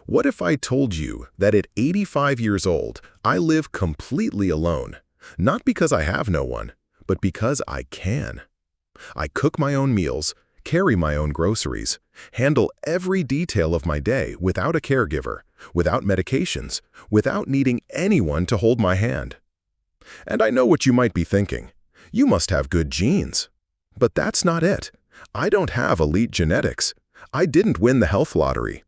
What if I told you that at 85 years old, I live completely alone? Not because I have no one, but because I can. I cook my own meals, carry my own groceries, handle every detail of my day without a caregiver, without medications, without needing anyone to hold my hand. And I know what you might be thinking. You must have good genes. But that's not it. I don't have elite genetics. I didn't win the health lottery.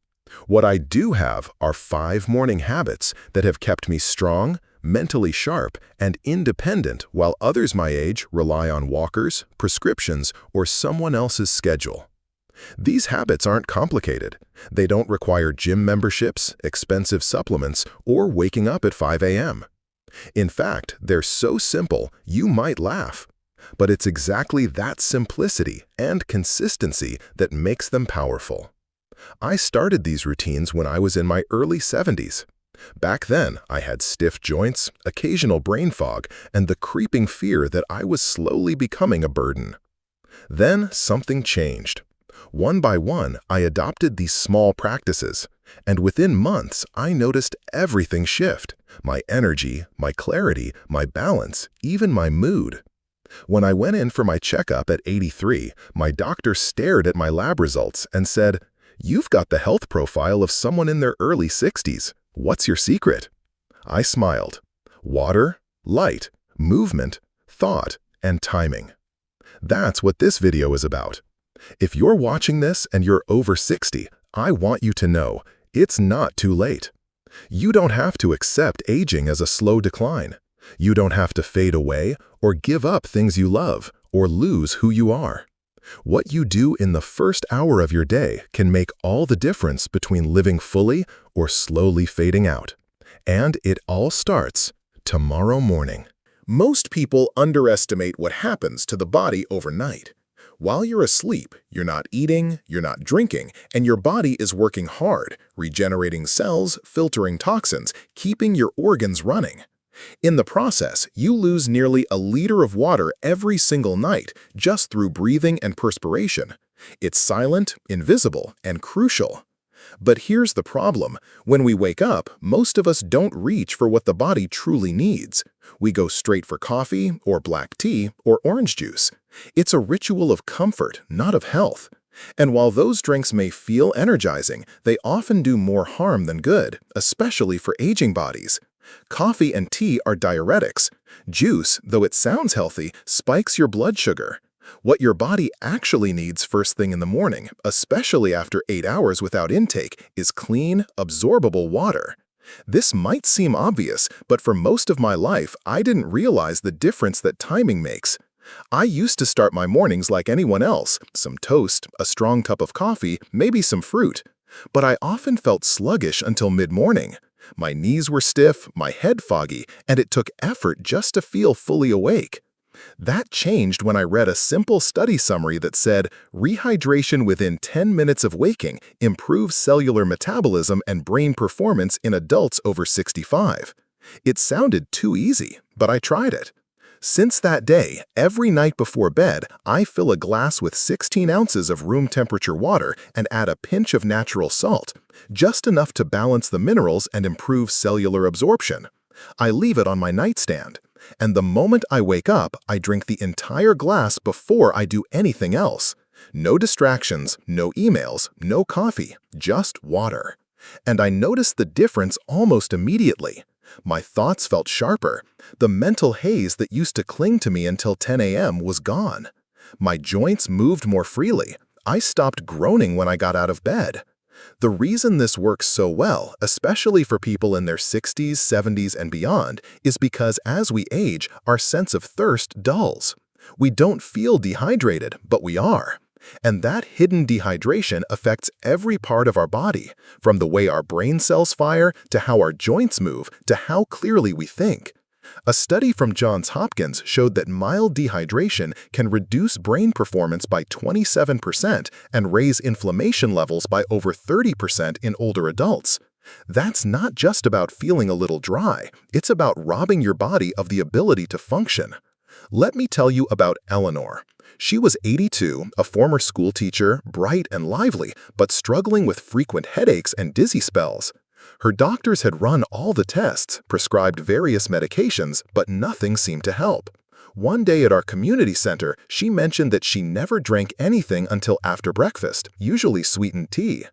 What I do have are 5 morning habits that have kept me strong, mentally sharp, and independent while others my age rely on walkers, prescriptions, or someone else's schedule. These habits aren't complicated. They don't require gym memberships, expensive supplements, or waking up at 5 a.m. In fact, they're so simple you might laugh. But it's exactly that simplicity and consistency that makes them powerful. I started these routines when I was in my early 70s. Back then, I had stiff joints, occasional brain fog, and the creeping fear that I was slowly becoming a burden. Then something changed. One by one, I adopted these small practices, and within months, I noticed everything shift: my energy, my clarity, my balance, even my mood. When I went in for my checkup at 83, my doctor stared at my lab results and said, "You've got the health profile of someone in their early 60s. What's your secret?" I smiled. Water, light, movement, thought, and timing. That's what this video is about. If you're watching this and you're over 60, I want you to know it's not too late. You don't have to accept aging as a slow decline. You don't have to fade away or give up things you love or lose who you are. What you do in the first hour of your day can make all the difference between living fully or slowly fading out. And it all starts tomorrow morning. Most people underestimate what happens to the body overnight. While you're asleep, you're not eating, you're not drinking, and your body is working hard, regenerating cells, filtering toxins, keeping your organs running. In the process, you lose nearly a liter of water every single night just through breathing and perspiration. It's silent, invisible, and crucial. But here's the problem. When we wake up, most of us don't reach for what the body truly needs. We go straight for coffee, or black tea, or orange juice. It's a ritual of comfort, not of health. And while those drinks may feel energizing, they often do more harm than good, especially for aging bodies. Coffee and tea are diuretics. Juice, though it sounds healthy, spikes your blood sugar. What your body actually needs first thing in the morning, especially after 8 hours without intake, is clean, absorbable water. This might seem obvious, but for most of my life, I didn't realize the difference that timing makes. I used to start my mornings like anyone else: some toast, a strong cup of coffee, maybe some fruit. But I often felt sluggish until mid-morning. My knees were stiff, my head foggy, and it took effort just to feel fully awake. That changed when I read a simple study summary that said rehydration within 10 minutes of waking improves cellular metabolism and brain performance in adults over 65. It sounded too easy, but I tried it. Since that day, every night before bed, I fill a glass with 16 ounces of room temperature water and add a pinch of natural salt, just enough to balance the minerals and improve cellular absorption. I leave it on my nightstand, and the moment I wake up, I drink the entire glass before I do anything else. No distractions, no emails, no coffee, just water. And I noticed the difference almost immediately. My thoughts felt sharper. The mental haze that used to cling to me until 10 a.m. was gone. My joints moved more freely. I stopped groaning when I got out of bed. The reason this works so well, especially for people in their 60s, 70s, and beyond, is because as we age, our sense of thirst dulls. We don't feel dehydrated, but we are. And that hidden dehydration affects every part of our body, from the way our brain cells fire, to how our joints move, to how clearly we think. A study from Johns Hopkins showed that mild dehydration can reduce brain performance by 27% and raise inflammation levels by over 30% in older adults. That's not just about feeling a little dry, it's about robbing your body of the ability to function. Let me tell you about Eleanor. She was 82, a former school teacher, bright and lively, but struggling with frequent headaches and dizzy spells. Her doctors had run all the tests, prescribed various medications, but nothing seemed to help. One day at our community center, she mentioned that she never drank anything until after breakfast, usually sweetened tea.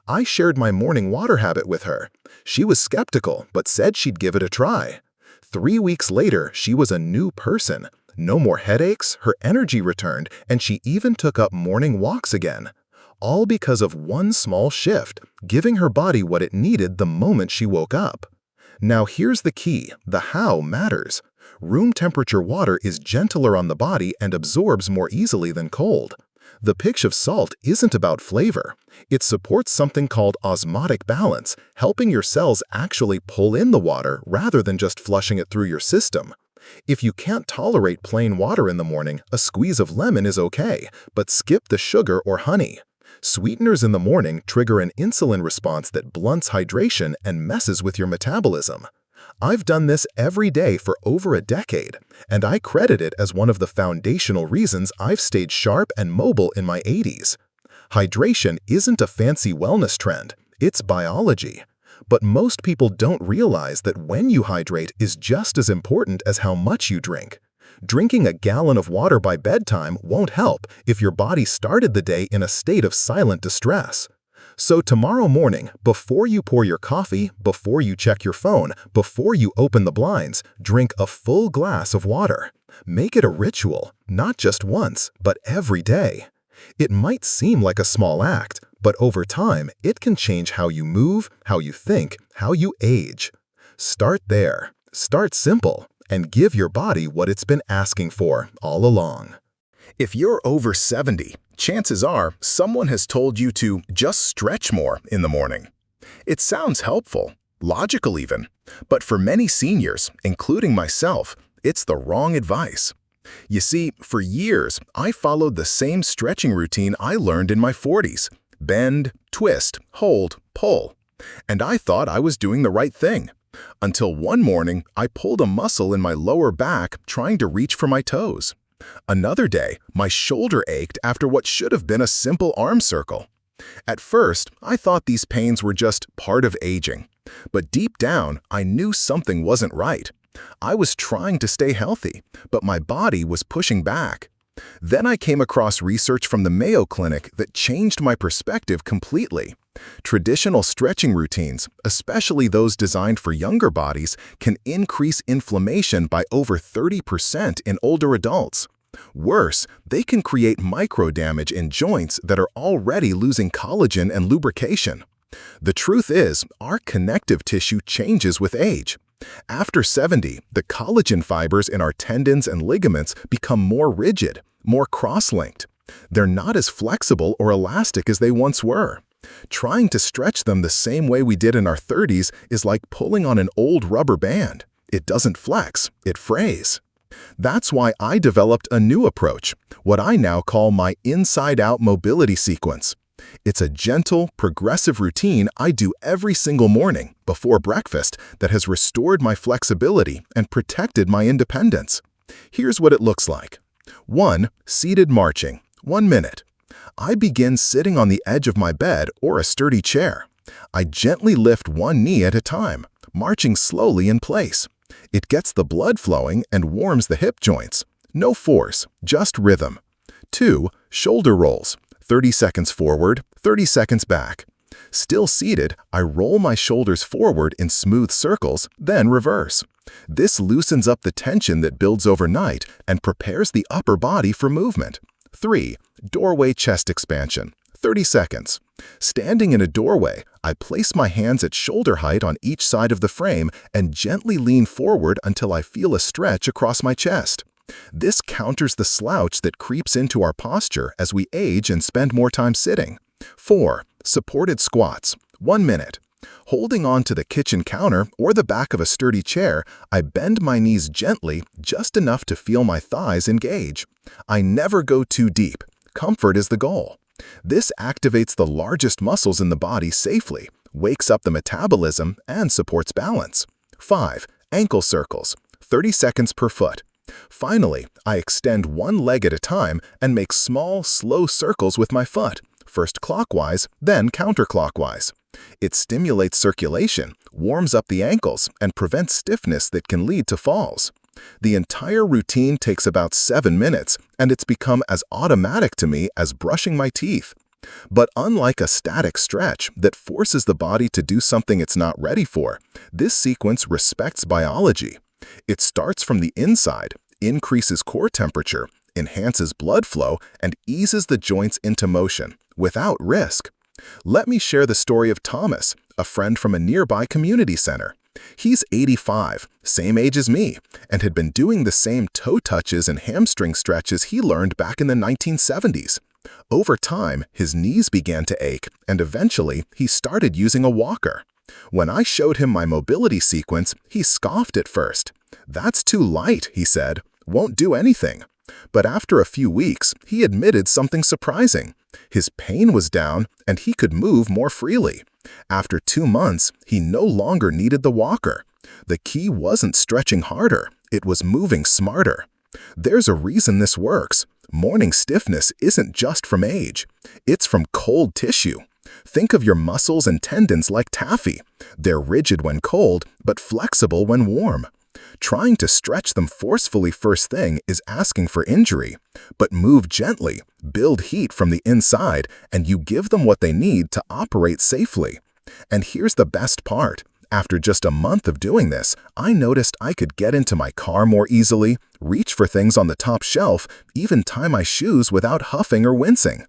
I shared my morning water habit with her. She was skeptical, but said she'd give it a try. 3 weeks later, she was a new person. No more headaches, her energy returned, and she even took up morning walks again. All because of one small shift, giving her body what it needed the moment she woke up. Now here's the key: the how matters. Room temperature water is gentler on the body and absorbs more easily than cold. The pinch of salt isn't about flavor. It supports something called osmotic balance, helping your cells actually pull in the water rather than just flushing it through your system. If you can't tolerate plain water in the morning, a squeeze of lemon is okay, but skip the sugar or honey. Sweeteners in the morning trigger an insulin response that blunts hydration and messes with your metabolism. I've done this every day for over a decade, and I credit it as one of the foundational reasons I've stayed sharp and mobile in my 80s. Hydration isn't a fancy wellness trend, it's biology. But most people don't realize that when you hydrate is just as important as how much you drink. Drinking a gallon of water by bedtime won't help if your body started the day in a state of silent distress. So tomorrow morning, before you pour your coffee, before you check your phone, before you open the blinds, drink a full glass of water. Make it a ritual, not just once, but every day. It might seem like a small act, but over time, it can change how you move, how you think, how you age. Start there. Start simple, and give your body what it's been asking for all along. If you're over 70, chances are someone has told you to just stretch more in the morning. It sounds helpful, logical even, but for many seniors, including myself, it's the wrong advice. You see, for years, I followed the same stretching routine I learned in my 40s: bend, twist, hold, pull. And I thought I was doing the right thing. Until one morning, I pulled a muscle in my lower back trying to reach for my toes. Another day, my shoulder ached after what should have been a simple arm circle. At first, I thought these pains were just part of aging. But deep down, I knew something wasn't right. I was trying to stay healthy, but my body was pushing back. Then I came across research from the Mayo Clinic that changed my perspective completely. Traditional stretching routines, especially those designed for younger bodies, can increase inflammation by over 30% in older adults. Worse, they can create micro-damage in joints that are already losing collagen and lubrication. The truth is, our connective tissue changes with age. After 70, the collagen fibers in our tendons and ligaments become more rigid, more cross-linked. They're not as flexible or elastic as they once were. Trying to stretch them the same way we did in our 30s is like pulling on an old rubber band. It doesn't flex, it frays. That's why I developed a new approach, what I now call my inside-out mobility sequence. It's a gentle, progressive routine I do every single morning before breakfast that has restored my flexibility and protected my independence. Here's what it looks like. 1. Seated marching. 1 minute. I begin sitting on the edge of my bed or a sturdy chair. I gently lift one knee at a time, marching slowly in place. It gets the blood flowing and warms the hip joints. No force, just rhythm. 2. Shoulder rolls. 30 seconds forward, 30 seconds back. Still seated, I roll my shoulders forward in smooth circles, then reverse. This loosens up the tension that builds overnight and prepares the upper body for movement. 3. Doorway chest expansion. 30 seconds. Standing in a doorway, I place my hands at shoulder height on each side of the frame and gently lean forward until I feel a stretch across my chest. This counters the slouch that creeps into our posture as we age and spend more time sitting. 4. Supported squats. 1 minute. Holding on to the kitchen counter or the back of a sturdy chair, I bend my knees gently, just enough to feel my thighs engage. I never go too deep. Comfort is the goal. This activates the largest muscles in the body safely, wakes up the metabolism, and supports balance. 5. Ankle circles. 30 seconds per foot. Finally, I extend one leg at a time and make small, slow circles with my foot, first clockwise, then counterclockwise. It stimulates circulation, warms up the ankles, and prevents stiffness that can lead to falls. The entire routine takes about 7 minutes, and it's become as automatic to me as brushing my teeth. But unlike a static stretch that forces the body to do something it's not ready for, this sequence respects biology. It starts from the inside, increases core temperature, enhances blood flow, and eases the joints into motion, without risk. Let me share the story of Thomas, a friend from a nearby community center. He's 85, same age as me, and had been doing the same toe touches and hamstring stretches he learned back in the 1970s. Over time, his knees began to ache, and eventually, he started using a walker. When I showed him my mobility sequence, he scoffed at first. "That's too light," he said. "Won't do anything." But after a few weeks, he admitted something surprising. His pain was down, and he could move more freely. After 2 months, he no longer needed the walker. The key wasn't stretching harder, it was moving smarter. There's a reason this works. Morning stiffness isn't just from age. It's from cold tissue. Think of your muscles and tendons like taffy. They're rigid when cold, but flexible when warm. Trying to stretch them forcefully first thing is asking for injury. But move gently, build heat from the inside, and you give them what they need to operate safely. And here's the best part. After just a month of doing this, I noticed I could get into my car more easily, reach for things on the top shelf, even tie my shoes without huffing or wincing.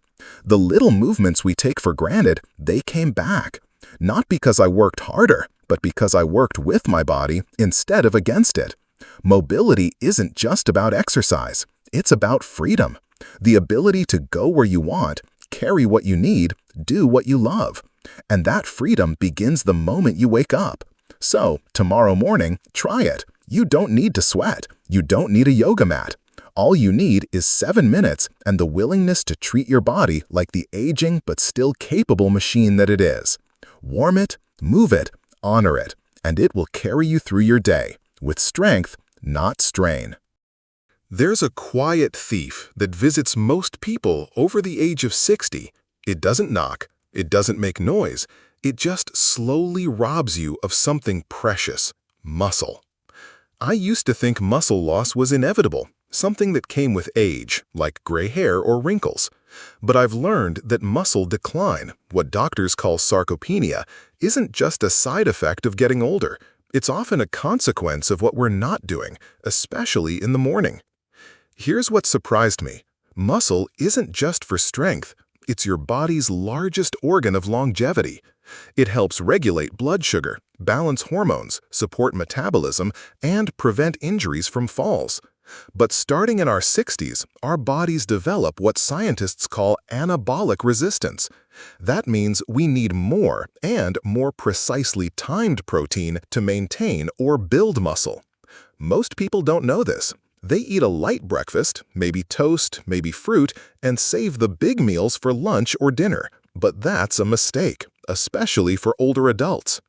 The little movements we take for granted, they came back. Not because I worked harder, but because I worked with my body instead of against it. Mobility isn't just about exercise. It's about freedom. The ability to go where you want, carry what you need, do what you love. And that freedom begins the moment you wake up. So, tomorrow morning, try it. You don't need to sweat. You don't need a yoga mat. All you need is 7 minutes and the willingness to treat your body like the aging but still capable machine that it is. Warm it, move it, honor it, and it will carry you through your day with strength, not strain. There's a quiet thief that visits most people over the age of 60. It doesn't knock. It doesn't make noise. It just slowly robs you of something precious, muscle. I used to think muscle loss was inevitable, something that came with age, like gray hair or wrinkles. But I've learned that muscle decline, what doctors call sarcopenia, isn't just a side effect of getting older. It's often a consequence of what we're not doing, especially in the morning. Here's what surprised me. Muscle isn't just for strength. It's your body's largest organ of longevity. It helps regulate blood sugar, balance hormones, support metabolism, and prevent injuries from falls. But starting in our 60s, our bodies develop what scientists call anabolic resistance. That means we need more and more precisely timed protein to maintain or build muscle. Most people don't know this. They eat a light breakfast, maybe toast, maybe fruit, and save the big meals for lunch or dinner. But that's a mistake, especially for older adults.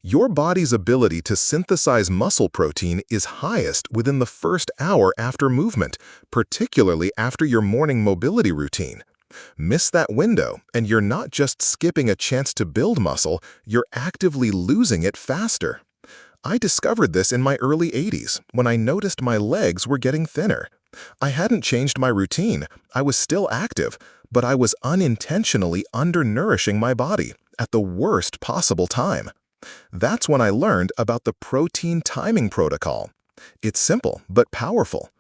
Your body's ability to synthesize muscle protein is highest within the first hour after movement, particularly after your morning mobility routine. Miss that window, and you're not just skipping a chance to build muscle, you're actively losing it faster. I discovered this in my early 80s when I noticed my legs were getting thinner. I hadn't changed my routine. I was still active, but I was unintentionally undernourishing my body at the worst possible time. That's when I learned about the protein timing protocol. It's simple but powerful.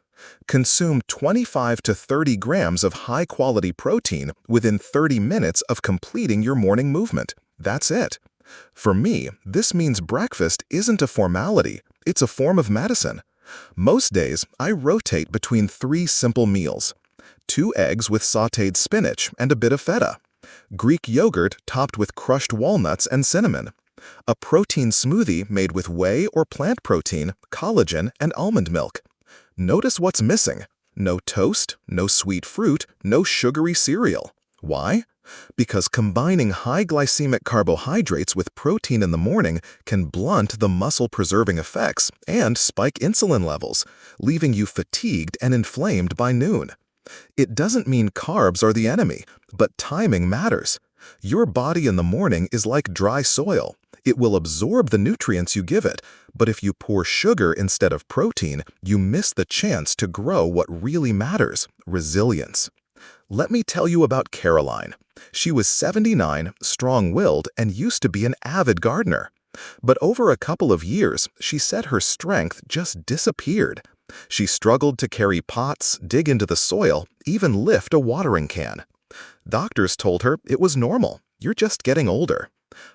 Consume 25 to 30 grams of high-quality protein within 30 minutes of completing your morning movement. That's it. For me, this means breakfast isn't a formality, it's a form of medicine. Most days, I rotate between 3 simple meals. 2 eggs with sautéed spinach and a bit of feta. Greek yogurt topped with crushed walnuts and cinnamon. A protein smoothie made with whey or plant protein, collagen, and almond milk. Notice what's missing. No toast, no sweet fruit, no sugary cereal. Why? Because combining high glycemic carbohydrates with protein in the morning can blunt the muscle-preserving effects and spike insulin levels, leaving you fatigued and inflamed by noon. It doesn't mean carbs are the enemy, but timing matters. Your body in the morning is like dry soil. It will absorb the nutrients you give it, but if you pour sugar instead of protein, you miss the chance to grow what really matters: resilience. Let me tell you about Caroline. She was 79, strong-willed, and used to be an avid gardener. But over a couple of years, she said her strength just disappeared. She struggled to carry pots, dig into the soil, even lift a watering can. Doctors told her it was normal. You're just getting older.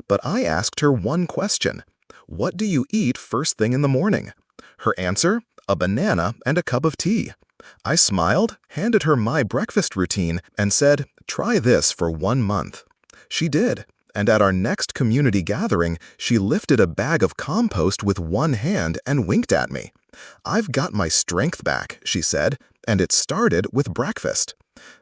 But I asked her one question. What do you eat first thing in the morning? Her answer? A banana and a cup of tea. I smiled, handed her my breakfast routine, and said, try this for 1 month. She did, and at our next community gathering, she lifted a bag of compost with one hand and winked at me. I've got my strength back, she said, and it started with breakfast.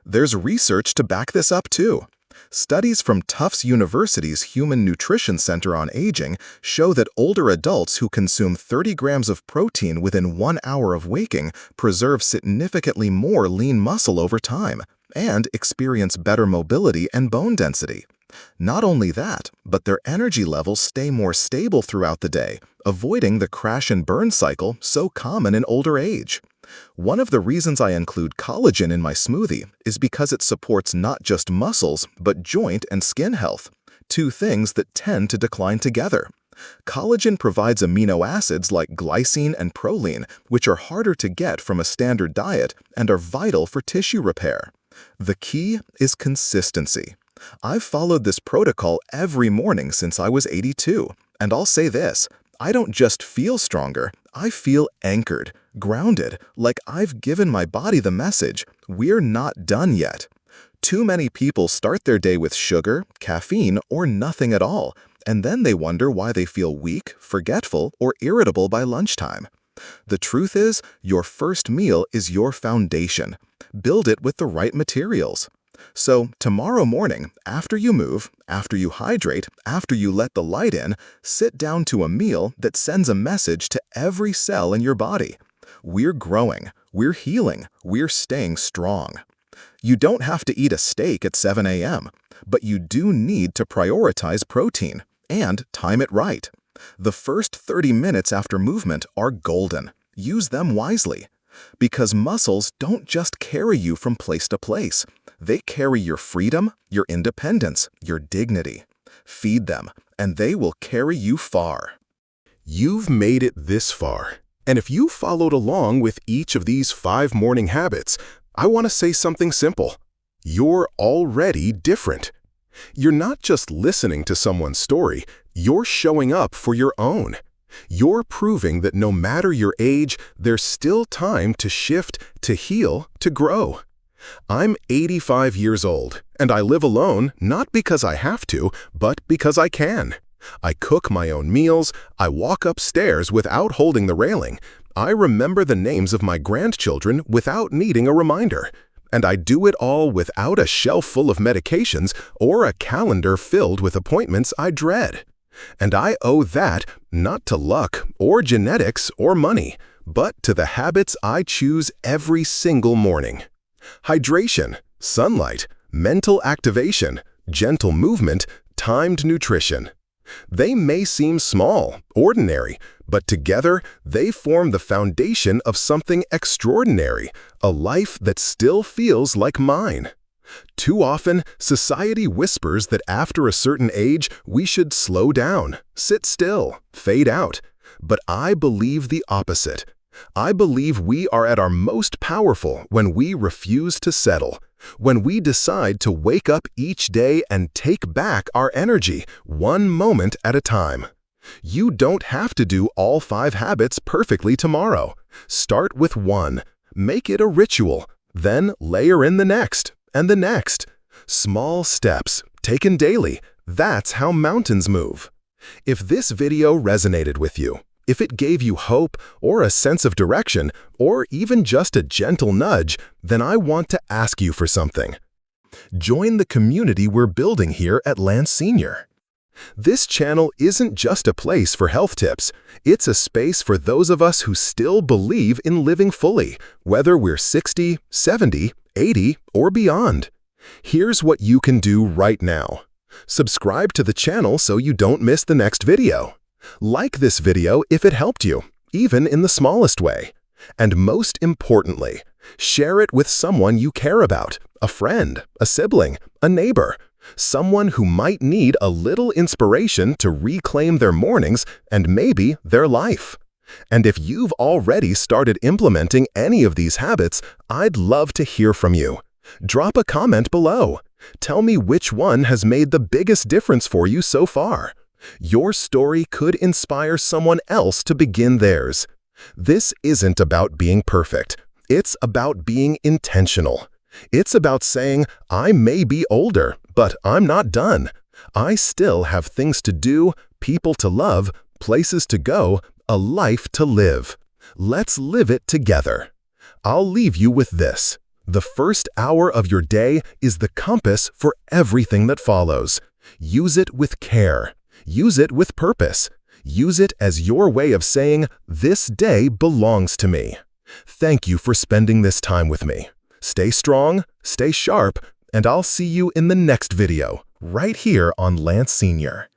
There's research to back this up too. Studies from Tufts University's Human Nutrition Center on Aging show that older adults who consume 30 grams of protein within 1 hour of waking preserve significantly more lean muscle over time and experience better mobility and bone density. Not only that, but their energy levels stay more stable throughout the day, avoiding the crash and burn cycle so common in older age. One of the reasons I include collagen in my smoothie is because it supports not just muscles, but joint and skin health, two things that tend to decline together. Collagen provides amino acids like glycine and proline, which are harder to get from a standard diet and are vital for tissue repair. The key is consistency. I've followed this protocol every morning since I was 82, and I'll say this, I don't just feel stronger, I feel anchored, grounded, like I've given my body the message, we're not done yet. Too many people start their day with sugar, caffeine, or nothing at all, and then they wonder why they feel weak, forgetful, or irritable by lunchtime. The truth is, your first meal is your foundation. Build it with the right materials. So, tomorrow morning, after you move, after you hydrate, after you let the light in, sit down to a meal that sends a message to every cell in your body. We're growing, we're healing, we're staying strong. You don't have to eat a steak at 7 a.m., but you do need to prioritize protein and time it right. The first 30 minutes after movement are golden. Use them wisely. Because muscles don't just carry you from place to place. They carry your freedom, your independence, your dignity. Feed them, and they will carry you far. You've made it this far. And if you followed along with each of these 5 morning habits, I want to say something simple. You're already different. You're not just listening to someone's story, you're showing up for your own. You're proving that no matter your age, there's still time to shift, to heal, to grow. I'm 85 years old, and I live alone not because I have to, but because I can. I cook my own meals, I walk upstairs without holding the railing, I remember the names of my grandchildren without needing a reminder, and I do it all without a shelf full of medications or a calendar filled with appointments I dread. And I owe that not to luck or genetics or money, but to the habits I choose every single morning. Hydration, sunlight, mental activation, gentle movement, timed nutrition. They may seem small, ordinary, but together they form the foundation of something extraordinary, a life that still feels like mine. Too often, society whispers that after a certain age, we should slow down, sit still, fade out. But I believe the opposite. I believe we are at our most powerful when we refuse to settle, when we decide to wake up each day and take back our energy, one moment at a time. You don't have to do all 5 habits perfectly tomorrow. Start with 1. Make it a ritual. Then layer in the next. And the next. Small steps, taken daily. That's how mountains move. If this video resonated with you, if it gave you hope or a sense of direction, or even just a gentle nudge, then I want to ask you for something. Join the community we're building here at Lance Senior. This channel isn't just a place for health tips. It's a space for those of us who still believe in living fully, whether we're 60, 70, 80, or beyond. Here's what you can do right now. Subscribe to the channel so you don't miss the next video. Like this video if it helped you, even in the smallest way. And most importantly, share it with someone you care about, a friend, a sibling, a neighbor, someone who might need a little inspiration to reclaim their mornings and maybe their life. And if you've already started implementing any of these habits, I'd love to hear from you. Drop a comment below. Tell me which one has made the biggest difference for you so far. Your story could inspire someone else to begin theirs. This isn't about being perfect. It's about being intentional. It's about saying, I may be older, but I'm not done. I still have things to do, people to love, places to go, a life to live. Let's live it together. I'll leave you with this. The first hour of your day is the compass for everything that follows. Use it with care. Use it with purpose. Use it as your way of saying, this day belongs to me. Thank you for spending this time with me. Stay strong, stay sharp, and I'll see you in the next video, right here on Lance Senior.